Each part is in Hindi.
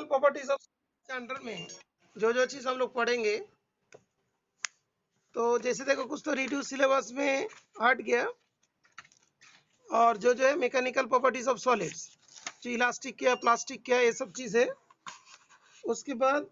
मैकेनिकल प्रॉपर्टीज ऑफ अंडर में जो चीज हम लोग पढ़ेंगे, तो जैसे देखो कुछ तो रिड्यूस सिलेबस में हट गया, और जो है मैकेनिकल प्रॉपर्टीज ऑफ सॉलिड्स, जो इलास्टिक क्या प्लास्टिक क्या ये सब चीज है। उसके बाद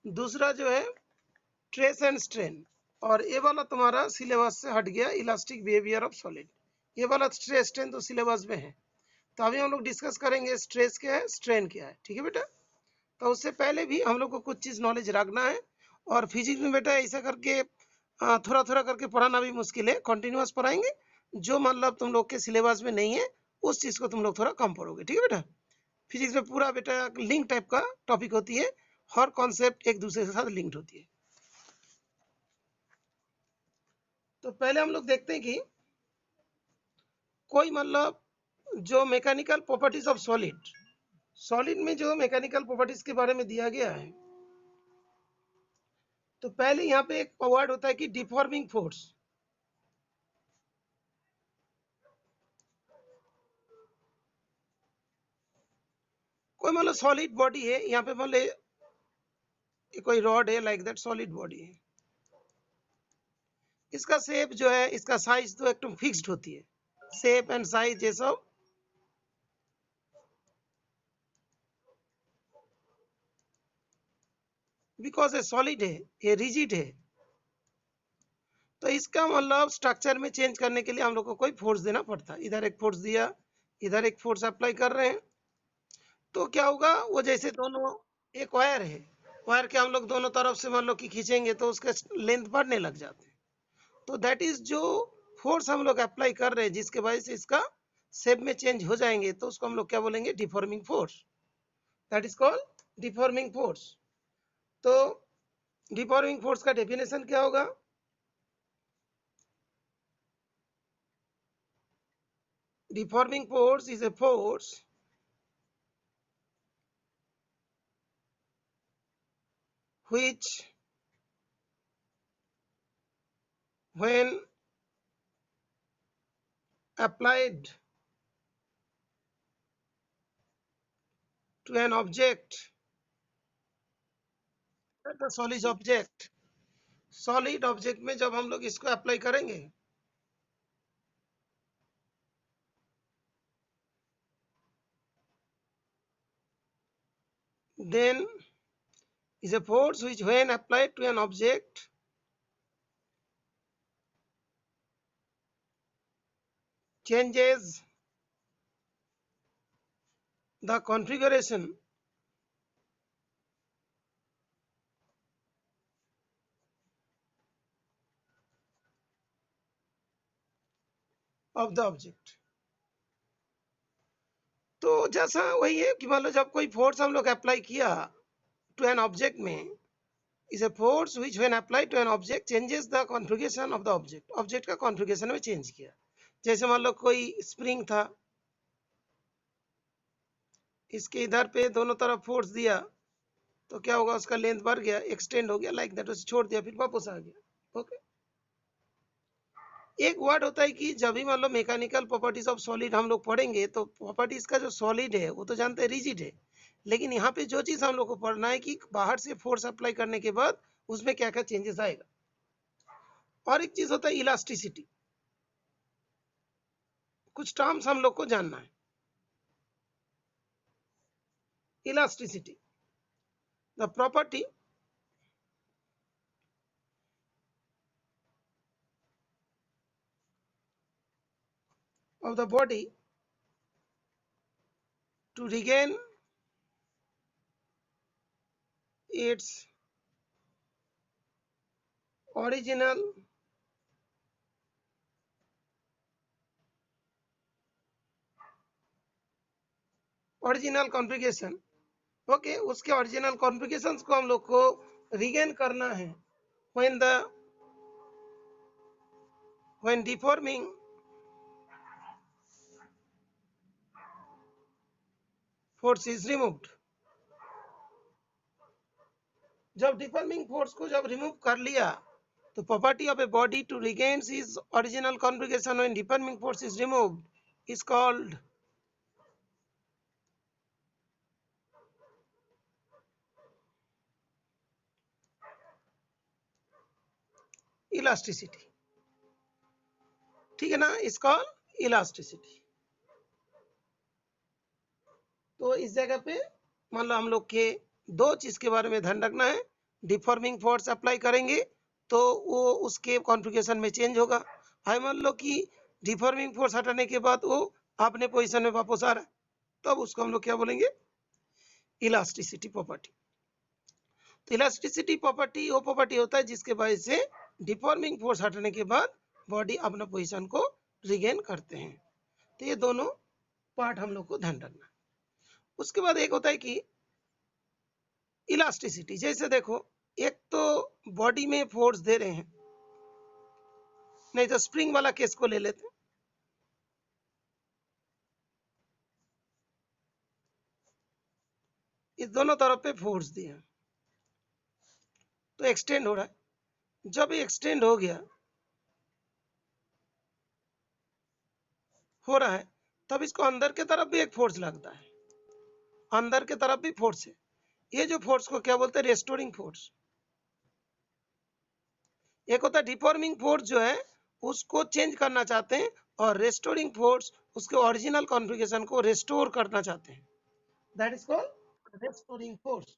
दूसरा जो है ट्रेस एंड स्ट्रेन, और ये वाला तुम्हारा सिलेबस से हट गया, इलास्टिक बिहेवियर ऑफ सॉलिड। ये वाला स्ट्रेस स्ट्रेन तो सिलेबस में है, तो अभी हम लोग डिस्कस करेंगे स्ट्रेस क्या है, स्ट्रेन क्या है। ठीक है बेटा, तो उससे पहले भी हम लोग को कुछ चीज़ नॉलेज रखना है। और फिजिक्स में बेटा ऐसा करके थोड़ा थोड़ा करके पढ़ाना भी मुश्किल है, कंटिन्यूअस पढ़ाएंगे। जो मतलब तुम लोग के सिलेबस में नहीं है उस चीज़ को तुम लोग थोड़ा कम पढ़ोगे। ठीक है बेटा, फिजिक्स में पूरा बेटा लिंक टाइप का टॉपिक होती है, हर कॉन्सेप्ट एक दूसरे के साथ लिंक्ड होती है। तो पहले हम लोग देखते हैं कि कोई मतलब जो mechanical properties of solid, solid में जो मैकेनिकल प्रॉपर्टीज के बारे में दिया गया है, तो पहले यहाँ पे एक वर्ड होता है कि डिफॉर्मिंग फोर्स। कोई मतलब सॉलिड बॉडी है, यहाँ पे मतलब कोई रॉड है, लाइक दैट सॉलिड बॉडी है। इसका शेप जो है, इसका साइज तो एकदम फिक्स्ड होती है, शेप एंड साइज ये सब बिकॉज ये सॉलिड है, ये रिजिड है। तो इसका मतलब स्ट्रक्चर में चेंज करने के लिए हम लोग को कोई फोर्स देना पड़ता है। इधर एक फोर्स दिया, इधर एक फोर्स अप्लाई कर रहे हैं, तो क्या होगा, वो जैसे दोनों एक वायर है, वायर के हम लोग दोनों तरफ से मान लो कि खींचेंगे तो उसके लेंथ बढ़ने लग जाते हैं। तो दैट इज जो फोर्स हम लोग अप्लाई कर रहे हैं, जिसके वजह से इसका शेप में चेंज हो जाएंगे, तो उसको हम लोग क्या बोलेंगे, deforming force. That is called deforming force. तो डिफॉर्मिंग फोर्स का डेफिनेशन क्या होगा, deforming force is a force which when applied to an object, the solid object, solid object में जब हम लोग इसको अप्लाई करेंगे, then is a force which when applied to an object changes the configuration of the object। तो जैसा वही है कि मान लो जब कोई फोर्स हम लोग अप्लाई किया टू एन ऑब्जेक्ट में, is a force which when applied to an object changes the configuration of the object, object का कॉन्फ़िगरेशन में चेंज किया। जैसे मान लो कोई स्प्रिंग था, इसके इधर पे दोनों तरफ फोर्स दिया, तो क्या होगा, उसका लेंथ बढ़ गया, एक्सटेंड हो गया, लाइक दैट, उसे छोड़ दिया, फिर वापस आ गया। ओके, एक वर्ड होता है कि जब भी मान लो मैकेनिकल प्रॉपर्टीज ऑफ सॉलिड हम लोग पढ़ेंगे, तो प्रॉपर्टीज का जो सॉलिड है वो तो जानते हैं रिजिड है, लेकिन यहाँ पे जो चीज हम लोग को पढ़ना है कि बाहर से फोर्स अप्लाई करने के बाद उसमें क्या क्या चेंजेस आएगा। और एक चीज होता है इलास्टिसिटी, कुछ टर्म्स हम लोग को जानना है। Elasticity, the property of the body to regain its original configuration. Okay, उसके ओरिजिनल कॉन्फ़िगरेशंस को हम लोग को रिगेन करना है when deforming force is removed। जब डिफॉर्मिंग फोर्स को जब रिमूव कर लिया, तो property of a body to regain is original configuration when deforming force is removed is called elasticity, ठीक है ना, इसका इलास्टिसिटी। तो इस जगह पे मान लो हम लोग के दो चीज के बारे में ध्यान रखना है। डिफॉर्मिंग फोर्स अप्लाई करेंगे तो वो उसके कॉन्फ़िगरेशन में चेंज होगा। हाई मान लो कि डिफॉर्मिंग फोर्स हटाने के बाद वो अपने पोजीशन में वापस आ रहा है, तब तो उसको हम लोग क्या बोलेंगे, इलास्टिसिटी प्रॉपर्टी। तो इलास्टिसिटी प्रॉपर्टी वो प्रॉपर्टी होता है जिसके वजह से डिफॉर्मिंग फोर्स हटाने के बाद बॉडी अपना पोजीशन को रिगेन करते हैं। तो ये दोनों पार्ट हम लोग को ध्यान रखना है। उसके बाद एक होता है कि इलास्टिसिटी, जैसे देखो एक तो बॉडी में फोर्स दे रहे हैं, नहीं तो स्प्रिंग वाला केस को ले लेते हैं। इस दोनों तरफ पे फोर्स दिए हैं तो एक्सटेंड हो रहा है। जब एक्सटेंड हो रहा है तब इसको अंदर के तरफ भी एक फोर्स लगता है, अंदर के तरफ भी फोर्स है। ये जो फोर्स को क्या बोलते हैं, रेस्टोरिंग फोर्स। एक होता है डिफॉर्मिंग फोर्स जो है उसको चेंज करना चाहते हैं, और रेस्टोरिंग फोर्स उसके ओरिजिनल कॉन्फ़िगरेशन को रेस्टोर करना चाहते हैं। That is called restoring force.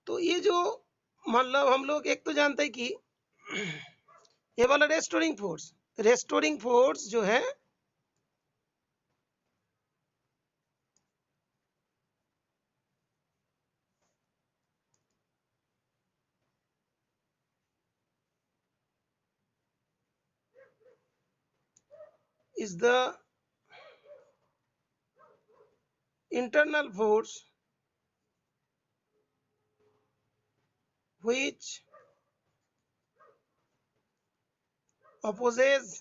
तो ये जो मतलब हम लोग एक तो जानते हैं कि ये वाला रेस्टोरिंग फोर्स जो है is the internal force which opposes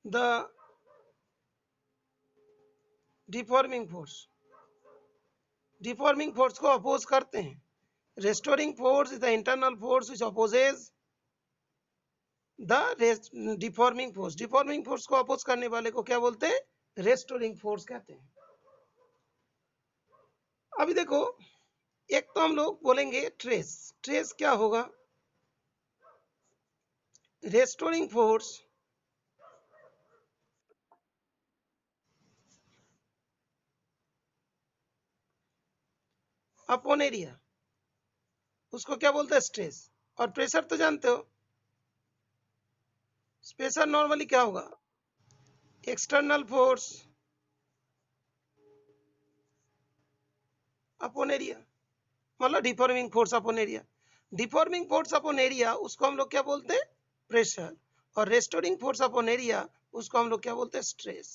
the deforming force। Deforming force को अपोज करते हैं। Restoring force is the internal force which opposes the deforming force. Deforming force को अपोज करने वाले को क्या बोलते हैं, रेस्टोरिंग फोर्स कहते हैं। अभी देखो एक तो हम लोग बोलेंगे ट्रेस। ट्रेस क्या होगा, रेस्टोरिंग फोर्स अपॉन एरिया, उसको क्या बोलते हैं, स्ट्रेस। और प्रेशर तो जानते हो, प्रेशर नॉर्मली क्या होगा, एक्सटर्नल फोर्स अपॉन एरिया, मतलब deforming force upon area. Deforming force upon area उसको हम लोग क्या बोलते हैं, प्रेशर। और रेस्टोरिंग फोर्स अपॉन एरिया उसको हम लोग क्या बोलते हैं, स्ट्रेस।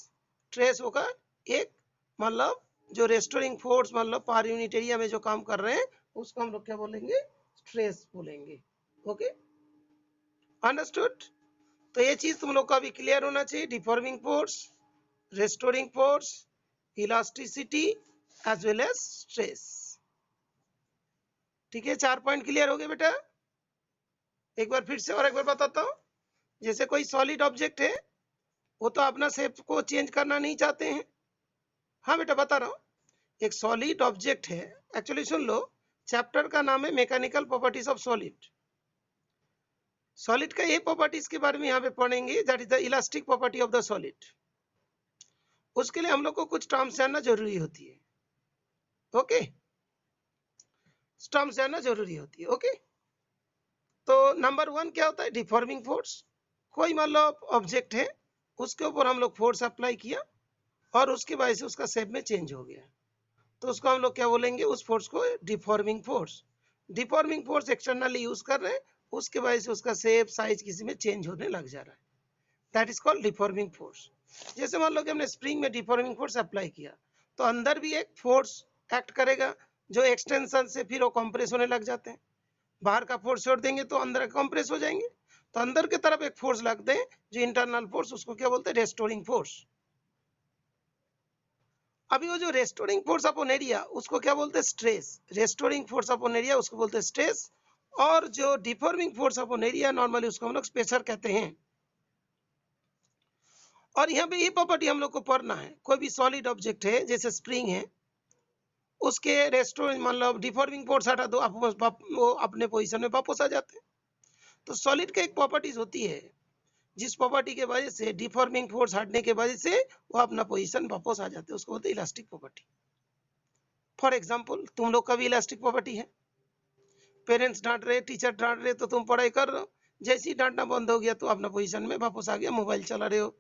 स्ट्रेस होगा एक, मतलब जो रेस्टोरिंग फोर्स मतलब पर यूनिट एरिया में जो काम कर रहे हैं उसको हम लोग क्या बोलेंगे, स्ट्रेस बोलेंगे। Okay, understood. तो ये चीज तुम लोग का भी क्लियर होना चाहिए, deforming force, restoring force, elasticity as well as stress. ठीक है, 4 पॉइंट क्लियर हो गए बेटा। एक बार फिर से और एक बार बताता हूँ। जैसे कोई सॉलिड ऑब्जेक्ट है, वो तो अपना शेप को चेंज करना नहीं चाहते हैं। हाँ बेटा बता रहा हूँ, एक सॉलिड ऑब्जेक्ट है, एक्चुअली सुन लो, चैप्टर का नाम है mechanical properties of solid. Solid का ये प्रॉपर्टीज के बारे में यहाँ पे पढ़ेंगे, that is the elastic property of the solid. उसके लिए हम लोग को कुछ टर्म्स जानना जरूरी होती है। ओके, टर्म्स जानना जरूरी होती है। ओके, तो नंबर 1 क्या होता है, डिफॉर्मिंग फोर्स। कोई मान लो ऑब्जेक्ट है, उसके ऊपर हम लोग फोर्स अप्लाई किया और उसकी वजह से उसका शेप में चेंज हो गया, तो उसको हम लोग क्या बोलेंगे, उस फोर्स को deforming force. Deforming force externally use कर रहे हैं, उसके वजह से उसका शेप साइज किसी में चेंज होने लग जा रहा है, that is called deforming force. जैसे मान लो कि हमने स्प्रिंग में डिफॉर्मिंग फोर्स अप्लाई किया, तो अंदर भी एक फोर्स एक्ट करेगा जो एक्सटेंशन से फिर वो कंप्रेस होने लग जाते हैं। बाहर का फोर्स छोड़ देंगे तो अंदर कंप्रेस हो जाएंगे, तो अंदर की तरफ एक फोर्स लगते हैं जो इंटरनल फोर्स, उसको क्या बोलते हैं, रेस्टोरिंग फोर्स। अभी वो जो रेस्टोरिंग फोर्स अपॉन एरिया उसको क्या बोलते हैं, stress. Restoring force upon area उसको बोलते हैं स्ट्रेस, और जो deforming force upon area normally उसको हम लोग प्रेशर कहते हैं। और यहाँ पे ये प्रॉपर्टी हम लोग को पढ़ना है। कोई भी सॉलिड ऑब्जेक्ट है जैसे स्प्रिंग है, उसके रेस्टोरेंट मतलब डिफॉर्मिंग फोर्स हटा दो, वो अपने पोजीशन में वापस आ जाते हैं। तो सॉलिड का एक प्रॉपर्टीज होती है जिस प्रॉपर्टी के वजह से डिफॉर्मिंग फोर्स हटने के वजह से वो अपना पोजीशन वापस आ जाते हैं, उसको बोलते हैं इलास्टिक प्रॉपर्टी। फॉर एग्जाम्पल तुम लोग का भी इलास्टिक प्रॉपर्टी है। पेरेंट्स डांट रहे, टीचर डांट रहे, तो तुम पढ़ाई कर रहे हो, जैसे ही डांटना बंद हो गया तो अपना पोजीशन में वापस आ गया, मोबाइल चला रहे हो,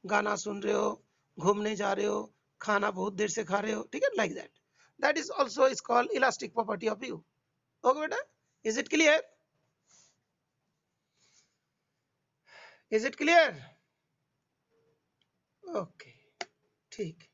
गाना सुन रहे हो, घूमने जा रहे हो, खाना बहुत देर से खा रहे हो, ठीक है, like that. That is also is called elastic property of you. Okay बेटा, is it clear? Is it clear? Okay, ठीक।